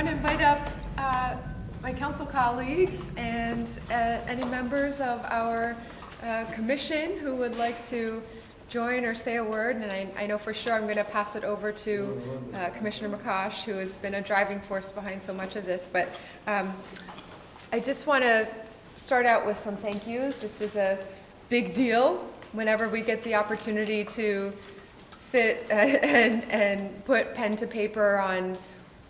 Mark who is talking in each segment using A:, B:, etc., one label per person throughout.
A: want to invite up my council colleagues and any members of our commission who would like to join or say a word. And I know for sure I'm going to pass it over to Commissioner McCosh, who has been a driving force behind so much of this. But I just want to start out with some thank yous. This is a big deal whenever we get the opportunity to sit and put pen to paper on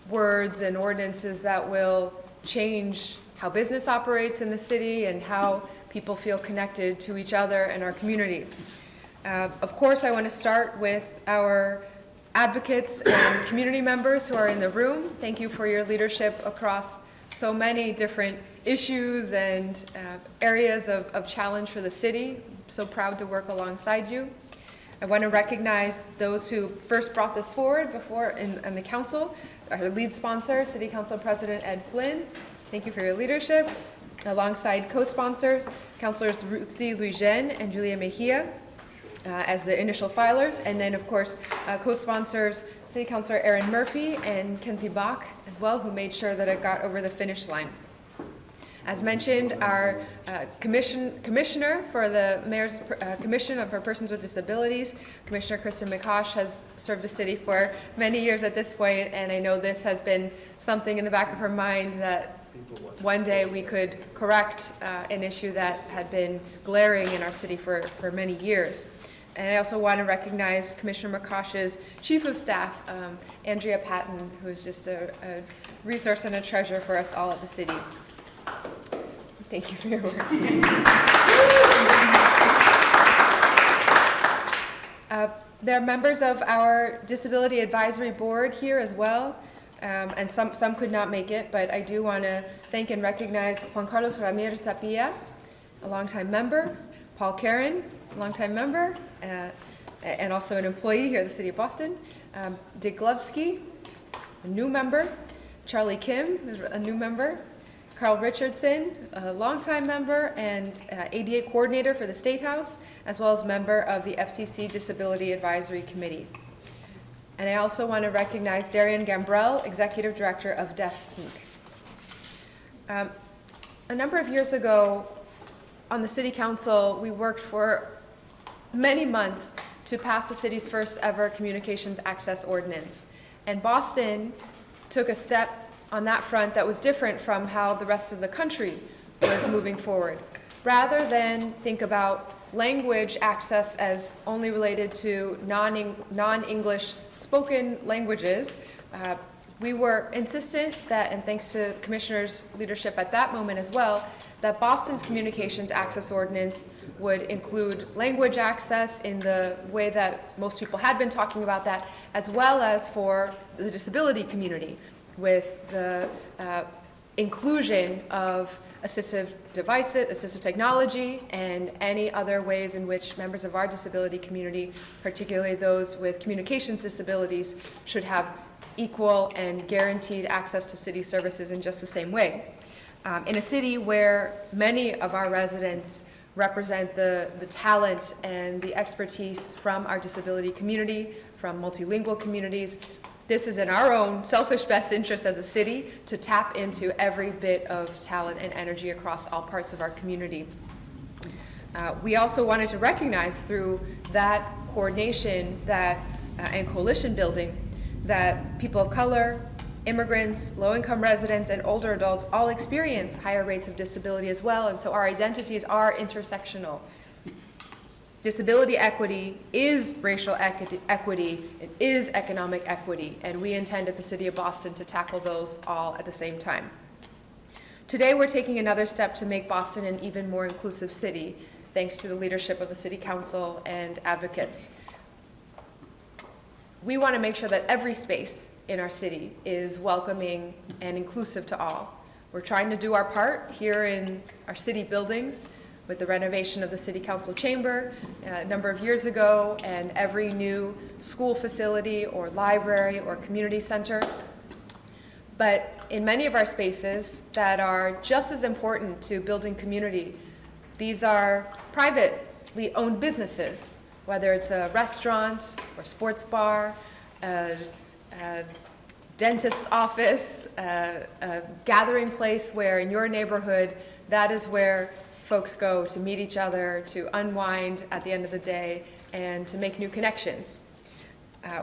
A: words and ordinances that will change how business operates in the city and how people feel connected to each other and our community. Of course, I want to start with our advocates and community members who are in the room. Thank you for your leadership across so many different issues and areas of challenge for the city. I'm so proud to work alongside you. I want to recognize those who first brought this forward before in the council. Our lead sponsor, City Council President Ed Flynn. Thank you for your leadership. Alongside co-sponsors, Councilors Ruthzi Luigen and Julia Mejia as the initial filers. And then, of course, co-sponsors, City Councilor Aaron Murphy and Kenzie Bach as well, who made sure that it got over the finish line. As mentioned, our commissioner for the Mayor's Commission for Persons with Disabilities, Commissioner Kristen McCosh, has served the city for many years at this point, and I know this has been something in the back of her mind that one day we could correct an issue that had been glaring in our city for many years. And I also want to recognize Commissioner McCosh's Chief of Staff, Andrea Patton, who is just a resource and a treasure for us all at the city. Thank you for your work. There are members of our Disability Advisory Board here as well, and some could not make it, but I do want to thank and recognize Juan Carlos Ramirez Tapia, a longtime member, Paul Karen, a longtime member, and also an employee here at the City of Boston, Dick Glovsky, a new member, Charlie Kim, a new member, Carl Richardson, a longtime member and ADA coordinator for the State House, as well as member of the FCC Disability Advisory Committee. And I also want to recognize Darian Gambrell, Executive Director of Deaf Inc. A number of years ago on the City Council, we worked for many months to pass the city's first ever communications access ordinance. And Boston took a step on that front that was different from how the rest of the country was moving forward. Rather than think about language access as only related to non-English spoken languages, we were insistent that, and thanks to the Commissioner's leadership at that moment as well, that Boston's communications access ordinance would include language access in the way that most people had been talking about that, as well as for the disability community, with the inclusion of assistive devices, assistive technology, and any other ways in which members of our disability community, particularly those with communications disabilities, should have equal and guaranteed access to city services in just the same way. In a city where many of our residents represent the talent and the expertise from our disability community, from multilingual communities, this is in our own selfish best interest as a city to tap into every bit of talent and energy across all parts of our community. We also wanted to recognize through that coordination and coalition building that people of color, immigrants, low-income residents, and older adults all experience higher rates of disability as well, and so our identities are intersectional. Disability equity is racial equity, it is economic equity, and we intend at the City of Boston to tackle those all at the same time. Today we're taking another step to make Boston an even more inclusive city, thanks to the leadership of the City Council and advocates. We want to make sure that every space in our city is welcoming and inclusive to all. We're trying to do our part here in our city buildings, with the renovation of the City Council chamber a number of years ago, and every new school facility or library or community center. But in many of our spaces that are just as important to building community, these are privately owned businesses, whether it's a restaurant or sports bar, dentist's office, a gathering place where in your neighborhood, that is where folks go to meet each other, to unwind at the end of the day, and to make new connections.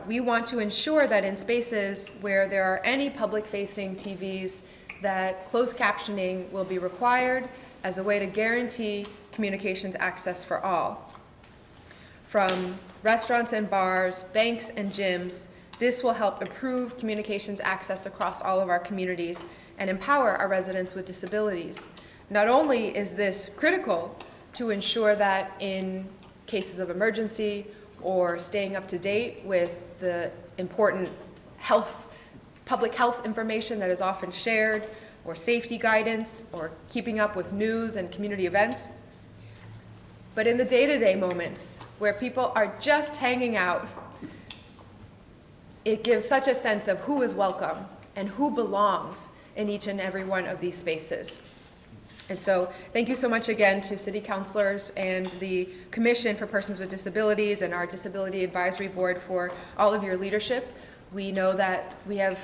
A: We want to ensure that in spaces where there are any public-facing TVs, that closed captioning will be required as a way to guarantee communications access for all. From restaurants and bars, banks and gyms, this will help improve communications access across all of our communities and empower our residents with disabilities. Not only is this critical to ensure that in cases of emergency or staying up to date with the important public health information that is often shared, or safety guidance, or keeping up with news and community events, but in the day-to-day moments where people are just hanging out, it gives such a sense of who is welcome and who belongs in each and every one of these spaces. And so thank you so much again to City Councilors and the Commission for Persons with Disabilities and our Disability Advisory Board for all of your leadership. We know that we have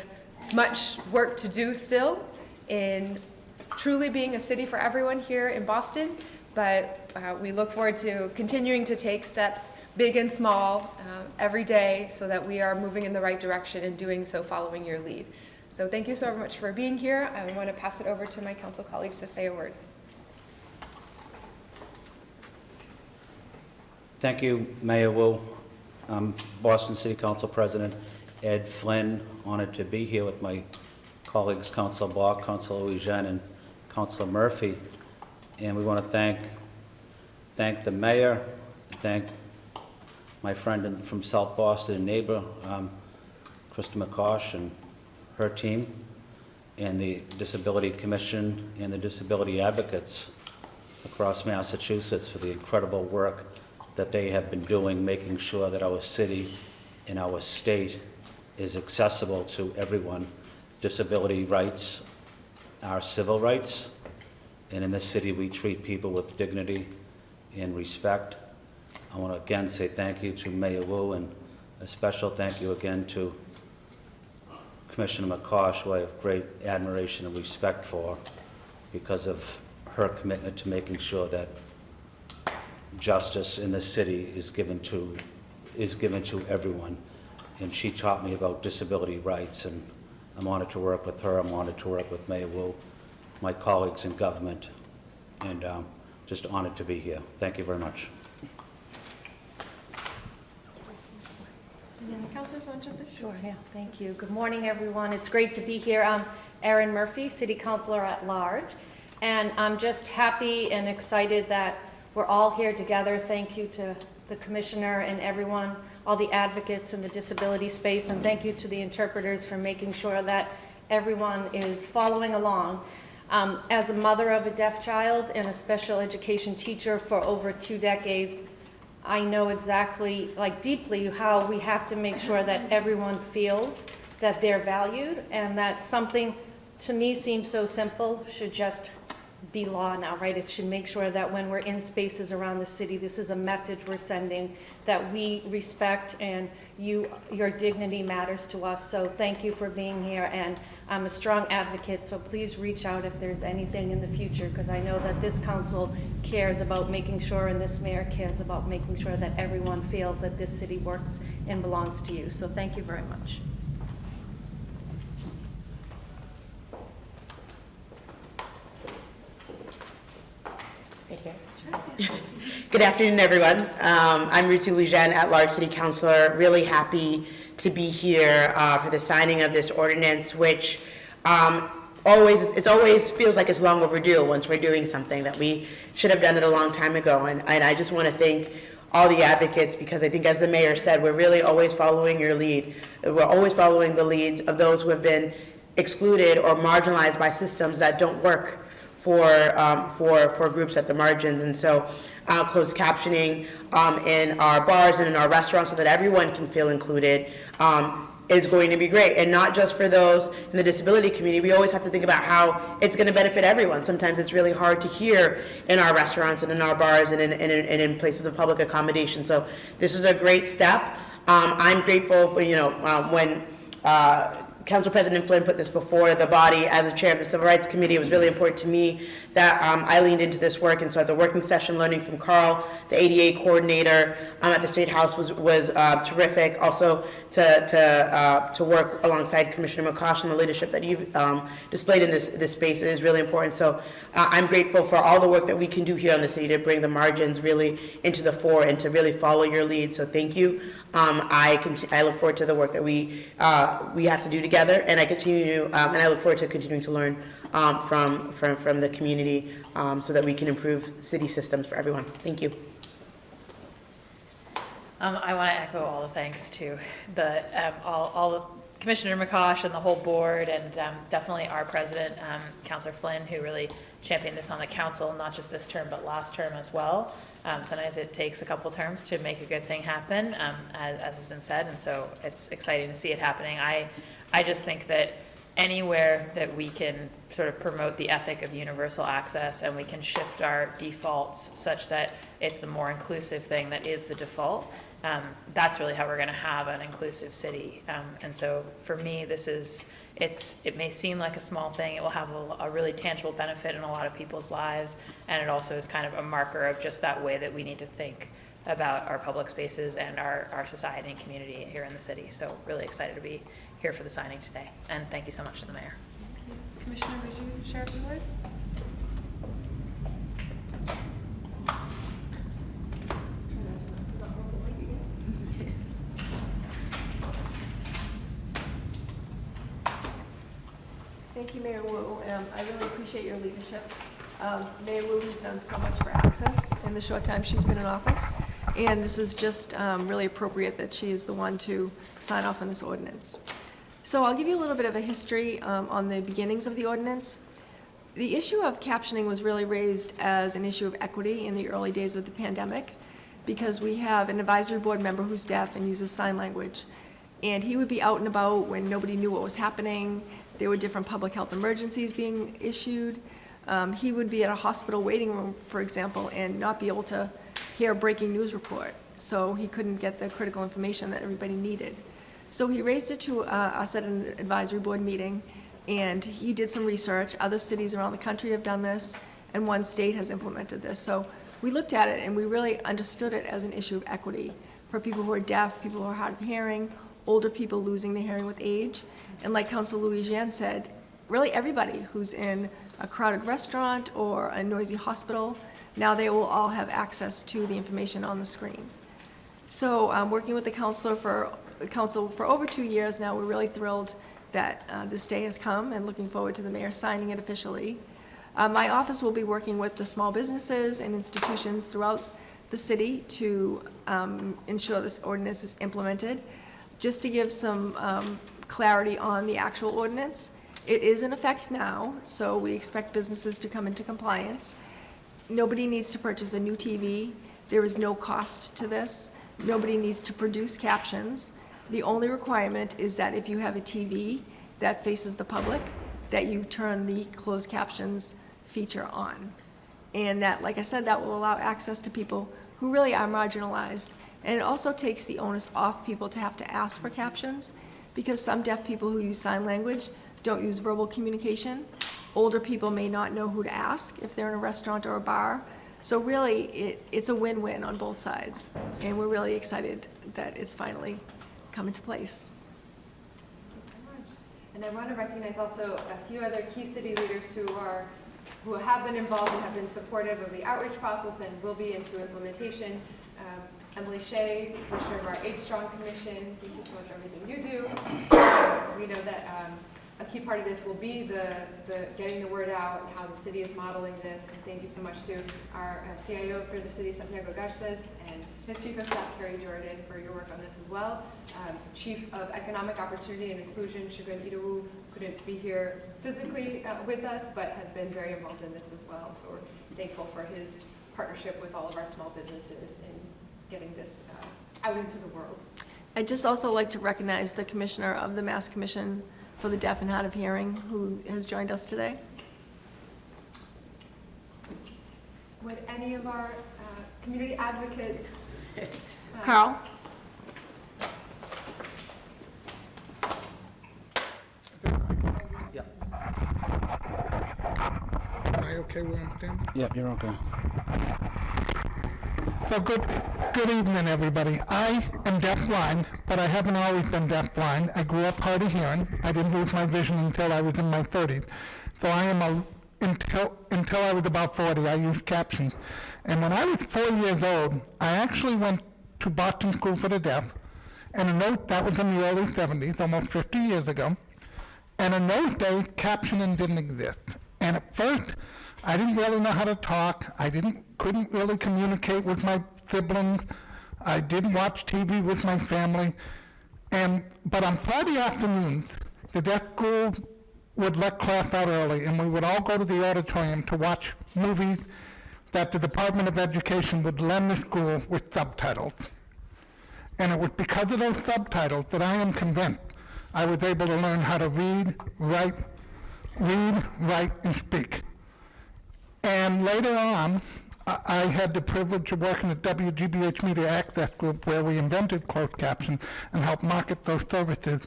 A: much work to do still in truly being a city for everyone here in Boston, but we look forward to continuing to take steps, big and small, every day so that we are moving in the right direction and doing so following your lead. So thank you so much for being here. I want to pass it over to my council colleagues to say a word.
B: Thank you, Mayor Wu. I'm Boston City Council President Ed Flynn. Honored to be here with my colleagues, Councilor Block, Councilor Eugene, and Councilor Murphy. And we want to thank the mayor, thank my friend from South Boston and neighbor, Krista McCosh, and her team, and the Disability Commission and the disability advocates across Massachusetts for the incredible work that they have been doing, making sure that our city and our state is accessible to everyone. Disability rights are civil rights, and in this city we treat people with dignity and respect. I want to again say thank you to Mayor Wu, and a special thank you again to Commissioner McCosh, who I have great admiration and respect for because of her commitment to making sure that justice in this city is given to everyone. And she taught me about disability rights, and I'm honored to work with her. I'm honored to work with Mayor Wu, my colleagues in government, and just honored to be here. Thank you very much.
A: Yeah, Councilors want to jump in?
C: Sure, yeah, thank you. Good morning, everyone. It's great to be here. I'm Erin Murphy, City Councilor at Large, and I'm just happy and excited that we're all here together. Thank you to the Commissioner and everyone, all the advocates in the disability space, and thank you to the interpreters for making sure that everyone is following along. As a mother of a deaf child and a special education teacher for over 2 decades, I know exactly, deeply, how we have to make sure that everyone feels that they're valued, and that something to me seems so simple should just be law now, right? It should make sure that when we're in spaces around the city, this is a message we're sending, that we respect and your dignity matters to us. So thank you for being here, and I'm a strong advocate, so please reach out if there's anything in the future, because I know that this council cares about making sure, and this mayor cares about making sure that everyone feels that this city works and belongs to you. So thank you very much.
D: Right here. Good afternoon, everyone. I'm Ruthie Lejeune, at-large city councilor. Really happy to be here for the signing of this ordinance, which it always feels like it's long overdue once we're doing something that we should have done it a long time ago. And I just want to thank all the advocates, because I think, as the mayor said, we're really always following your lead. We're always following the leads of those who have been excluded or marginalized by systems that don't work for groups at the margins. And so closed captioning in our bars and in our restaurants so that everyone can feel included is going to be great. And not just for those in the disability community. We always have to think about how it's going to benefit everyone. Sometimes it's really hard to hear in our restaurants and in our bars and in places of public accommodation. So this is a great step. I'm grateful for, when Council President Flynn put this before the body as the chair of the Civil Rights Committee. It was really important to me that I leaned into this work, and so at the working session, learning from Carl, the ADA coordinator at the State House was terrific. Also to work alongside Commissioner McCosh and the leadership that you've displayed in this space is really important. So I'm grateful for all the work that we can do here on the city to bring the margins really into the fore and to really follow your lead. So thank you. I look forward to the work that we have to do together, and I look forward to continuing to learn from the community so that we can improve city systems for everyone. Thank you.
E: I want to echo all the thanks to all the Commissioner McCosh and the whole board, and definitely our president, Councillor Flynn, who really championed this on the council, not just this term, but last term as well. Sometimes it takes a couple terms to make a good thing happen, as has been said, and so it's exciting to see it happening. I just think that anywhere that we can sort of promote the ethic of universal access and we can shift our defaults such that it's the more inclusive thing that is the default, that's really how we're going to have an inclusive city. And so for me, it may seem like a small thing. It will have a really tangible benefit in a lot of people's lives, and it also is kind of a marker of just that way that we need to think about our public spaces and our society and community here in the city. So really excited to be here for the signing today, and thank you so much to the mayor.
A: Thank you. Commissioner, would you share a few words?
F: Thank you, Mayor Wu. I really appreciate your leadership. Mayor Wu has done so much for access in the short time she's been in office, and this is just really appropriate that she is the one to sign off on this ordinance. So I'll give you a little bit of a history on the beginnings of the ordinance. The issue of captioning was really raised as an issue of equity in the early days of the pandemic, because we have an advisory board member who's deaf and uses sign language. And he would be out and about when nobody knew what was happening. There were different public health emergencies being issued. He would be at a hospital waiting room, for example, and not be able to hear a breaking news report. So he couldn't get the critical information that everybody needed. So he raised it to us at an advisory board meeting, and he did some research. Other cities around the country have done this, and one state has implemented this. So we looked at it, and we really understood it as an issue of equity for people who are deaf, people who are hard of hearing, older people losing their hearing with age. And like Councilor Louis-Jean said, really everybody who's in a crowded restaurant or a noisy hospital, now they will all have access to the information on the screen. So working with the council for over 2 years now, we're really thrilled that this day has come, and looking forward to the mayor signing it officially. My office will be working with the small businesses and institutions throughout the city to ensure this ordinance is implemented. Just to give some clarity on the actual ordinance, it is in effect now, so we expect businesses to come into compliance. Nobody needs to purchase a new TV. There is no cost to this. Nobody needs to produce captions. The only requirement is that if you have a TV that faces the public, that you turn the closed captions feature on. And that, like I said, that will allow access to people who really are marginalized. And it also takes the onus off people to have to ask for captions, because some deaf people who use sign language don't use verbal communication. Older people may not know who to ask if they're in a restaurant or a bar. So really, it's a win-win on both sides. And we're really excited that it's finally come into place.
A: Thank you so much. And I want to recognize also a few other key city leaders who have been involved and have been supportive of the outreach process and will be into implementation. Emily Shea, Commissioner of our Age Strong Commission, thank you so much for everything you do. We know that a key part of this will be the getting the word out, how the city is modeling this. And thank you so much to our CIO for the city, Santiago Garces, and his Chief of Staff, Carrie Jordan, for your work on this as well. Chief of Economic Opportunity and Inclusion, Shugun Idawu, couldn't be here physically with us, but has been very involved in this as well. So we're thankful for his partnership with all of our small businesses in getting this out into the world.
F: I'd just also like to recognize the Commissioner of the Mass Commission for the Deaf and Hard of Hearing, who has joined us today.
A: Would any of our community advocates...
F: Carl?
G: okay where I'm standing?
B: Yep, you're okay.
G: So good evening, everybody. I am deafblind, but I haven't always been deafblind. I grew up hard of hearing. I didn't lose my vision until I was in my 30s. So I am until I was about 40, I used captions. And when I was 4 years old, I actually went to Boston School for the Deaf, and that was in the early 70s, almost 50 years ago. And in those days, captioning didn't exist. And at first, I didn't really know how to talk. I couldn't really communicate with my siblings. I didn't watch TV with my family. But on Friday afternoons, the deaf school would let class out early, and we would all go to the auditorium to watch movies that the Department of Education would lend the school with subtitles. And it was because of those subtitles that I am convinced I was able to learn how to read, write, and speak. And later on, I had the privilege of working at WGBH Media Access Group, where we invented closed caption and helped market those services.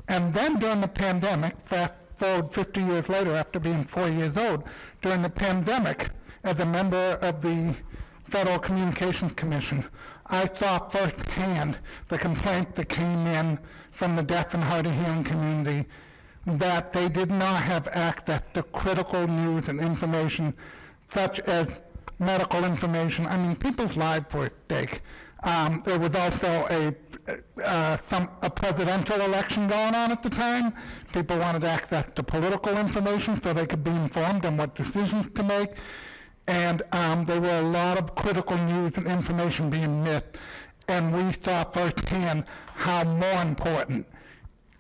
G: And then during the pandemic, fast forward 50 years later, after being 4 years old, during the pandemic, as a member of the Federal Communications Commission, I saw firsthand the complaints that came in from the deaf and hard of hearing community that they did not have access to critical news and information such as medical information. I mean, people's lives were at stake. There was also a presidential election going on at the time. People wanted access to political information so they could be informed on what decisions to make. And there were a lot of critical news and information being missed. And we saw firsthand how more important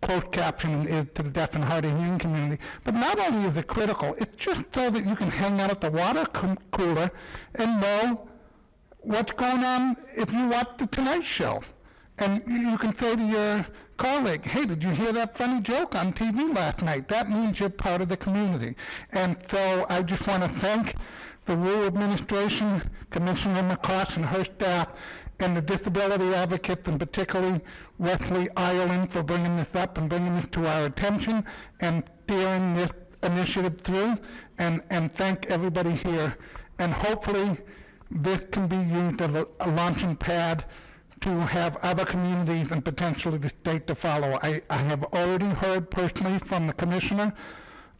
G: closed captioning is to the deaf and hard of hearing community. But not only is it critical, it's just so that you can hang out at the water cooler and know what's going on if you watch the Tonight Show. And you can say to your colleague, hey, did you hear that funny joke on TV last night? That means you're part of the community. And so I just want to thank the Rural Administration, Commissioner McCosh and her staff, and the disability advocates, and particularly Wesley Ireland, for bringing this up and bringing this to our attention and steering this initiative through, and thank everybody here. And hopefully this can be used as a launching pad to have other communities and potentially the state to follow. I have already heard personally from the Commissioner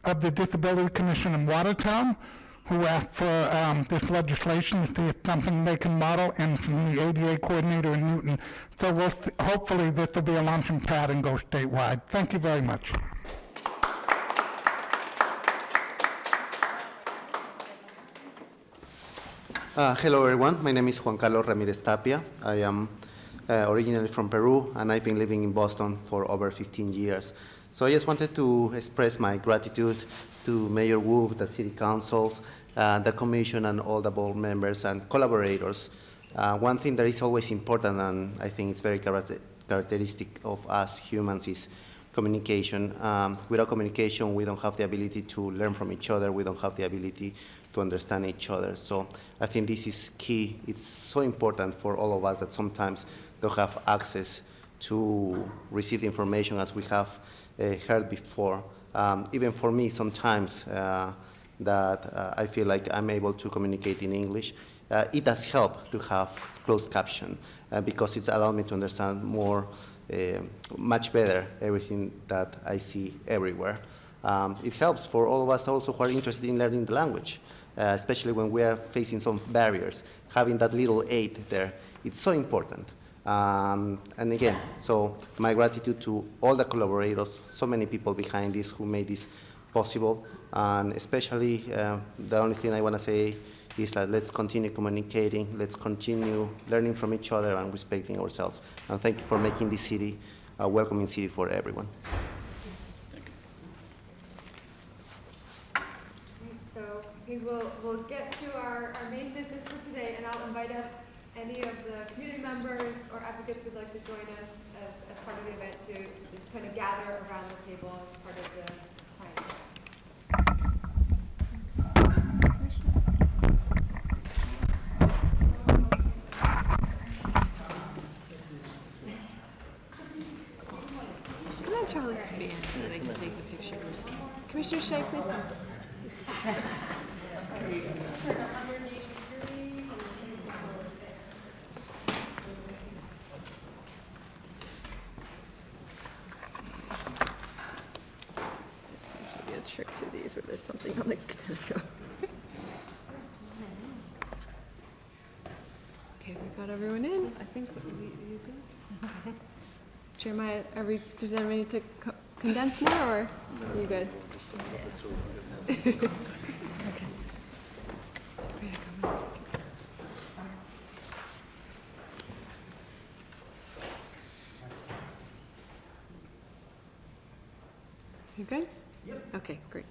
G: of the Disability Commission in Watertown, who asked for this legislation to see if something they can model, and from the ADA coordinator in Newton. So hopefully this will be a launching pad and go statewide. Thank you very much.
H: Hello everyone, my name is Juan Carlos Ramirez Tapia. I am originally from Peru, and I've been living in Boston for over 15 years. So I just wanted to express my gratitude to Mayor Wu, the City Councils, the Commission, and all the board members and collaborators. One thing that is always important, and I think it's very characteristic of us humans, is communication. Without communication, we don't have the ability to learn from each other. We don't have the ability to understand each other. So I think this is key. It's so important for all of us that sometimes don't have access to receive the information as we have heard before. Even for me, sometimes that I feel like I'm able to communicate in English. It does help to have closed caption because it's allowed me to understand more, much better everything that I see everywhere. It helps for all of us also who are interested in learning the language, especially when we are facing some barriers. Having that little aid there, it's so important. And again, so my gratitude to all the collaborators, so many people behind this who made this possible, and especially the only thing I want to say is that let's continue communicating, let's continue learning from each other and respecting ourselves. And thank you for making this city a welcoming city for everyone.
B: Thank you.
A: So we'll get to our main business for today, and I'll invite up any of the community members or advocates who'd like to join us as part of the event to just kind of gather around the table as part of the signing.
F: Come on, Charlie. So they can take the pictures. Commissioner Shea, please come. Be a trick to these where there's something on the, there we go. Okay, we got everyone in. I think you good. Jeremiah, does anyone need to condense more, or are you good? Okay. You good? Yep. Okay, great.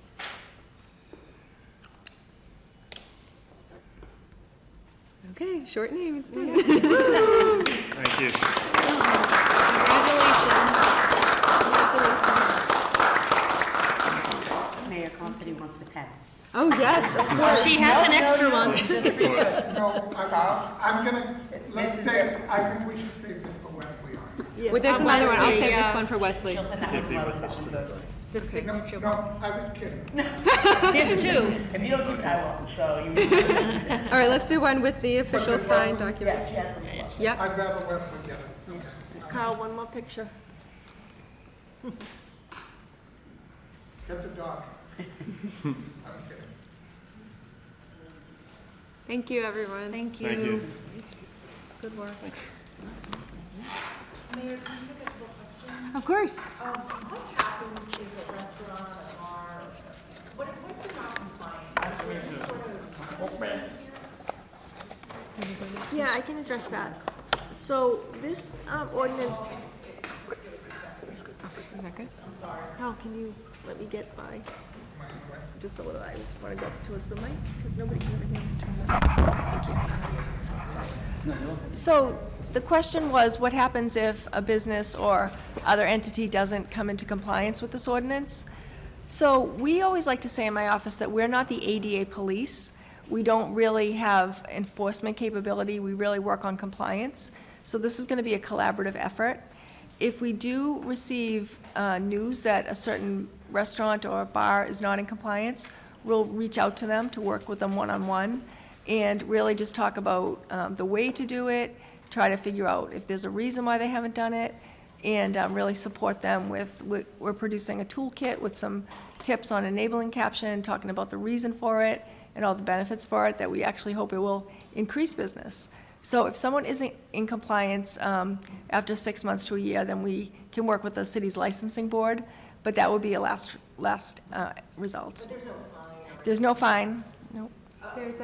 F: Okay, short name, it's done.
I: Thank you.
F: Congratulations.
J: Mayor Constantine wants the pen.
F: Oh, yes, of course.
J: She has an extra one.
G: No, I'm gonna, let's take, I think we should take this for when we are.
F: Well, there's another one. I'll save this one for Wesley.
J: She'll send that one to us.
C: The signature.
G: No, I was kidding.
C: There's two.
J: If you don't do it, I will, so you.
F: All right, let's do one with the official signed document.
J: Yeah, she has one.
F: Yep.
G: I'd rather Wesley get it. Okay.
F: Carl, one more picture.
G: Get the dog. I'm kidding.
F: Thank you, everyone.
C: Thank you.
I: Thank you.
F: Good work.
J: Mayor, can you take us a question?
F: Of course.
J: What happens if a restaurant or bar, what if they're not compliant?
K: Yeah, I can address that. So this ordinance,
F: Is that good?
K: how can you let me get by? Just a little, I want to go up towards the mic, because nobody can ever hear me. So the question was, what happens if a business or other entity doesn't come into compliance with this ordinance? So we always like to say in my office that we're not the ADA police. We don't really have enforcement capability. We really work on compliance. So this is going to be a collaborative effort. If we do receive news that a certain restaurant or bar is not in compliance, we'll reach out to them to work with them one-on-one and really just talk about the way to do it, try to figure out if there's a reason why they haven't done it, and really support them with, we're producing a toolkit with some tips on enabling caption, talking about the reason for it and all the benefits for it, that we actually hope it will increase business. So if someone isn't in compliance after 6 months to a year, then we can work with the city's licensing board, but that would be a last result.
J: But there's no fine.
K: There's no fine, no.
A: There's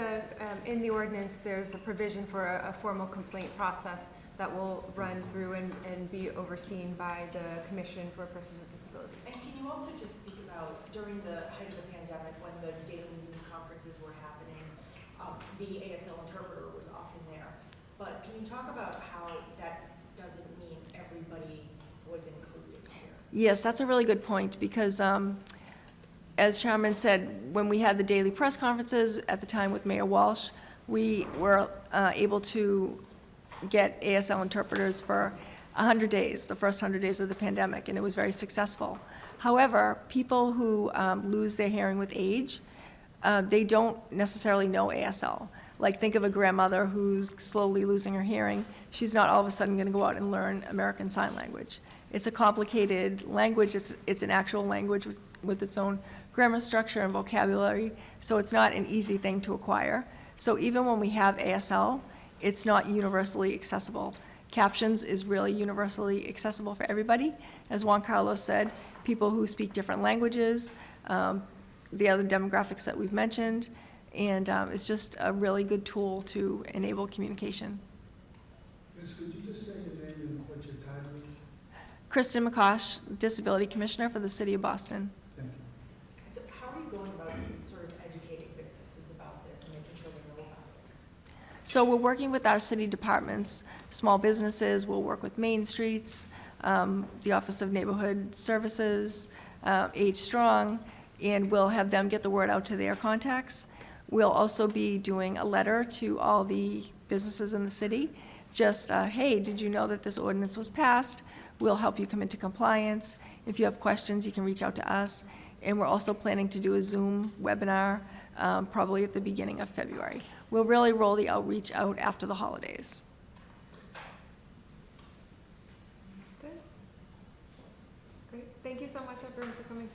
A: in the ordinance, there's a provision for a formal complaint process that will run through and be overseen by the Commission for Persons with Disabilities.
J: And can you also just speak about, during the height of the pandemic, when the daily news conferences were happening, the ASL interpreter was often there. But can you talk about how that doesn't mean everybody was included here?
K: Yes, that's a really good point, because as Chairman said, when we had the daily press conferences at the time with Mayor Walsh, we were able to get ASL interpreters for 100 days, the first 100 days of the pandemic, and it was very successful. However, people who lose their hearing with age, they don't necessarily know ASL. Like, think of a grandmother who's slowly losing her hearing. She's not all of a sudden going to go out and learn American Sign Language. It's a complicated language. It's an actual language with its own grammar structure and vocabulary, so it's not an easy thing to acquire. So even when we have ASL, it's not universally accessible. Captions is really universally accessible for everybody. As Juan Carlos said, people who speak different languages, the other demographics that we've mentioned, and it's just a really good tool to enable communication.
L: Miss, could you just say your name and what your title is?
K: Kristen McCosh, Disability Commissioner for the City of Boston.
L: Thank you.
J: So how are you going about sort of educating businesses about this and making sure they know about it?
K: So we're working with our city departments, small businesses, we'll work with Main Streets, the Office of Neighborhood Services, Age Strong, and we'll have them get the word out to their contacts. We'll also be doing a letter to all the businesses in the city, just, hey, did you know that this ordinance was passed? We'll help you come into compliance. If you have questions, you can reach out to us. And we're also planning to do a Zoom webinar probably at the beginning of February. We'll really roll the outreach out after the holidays.
A: Good. Great. Thank you so much, everyone, for coming.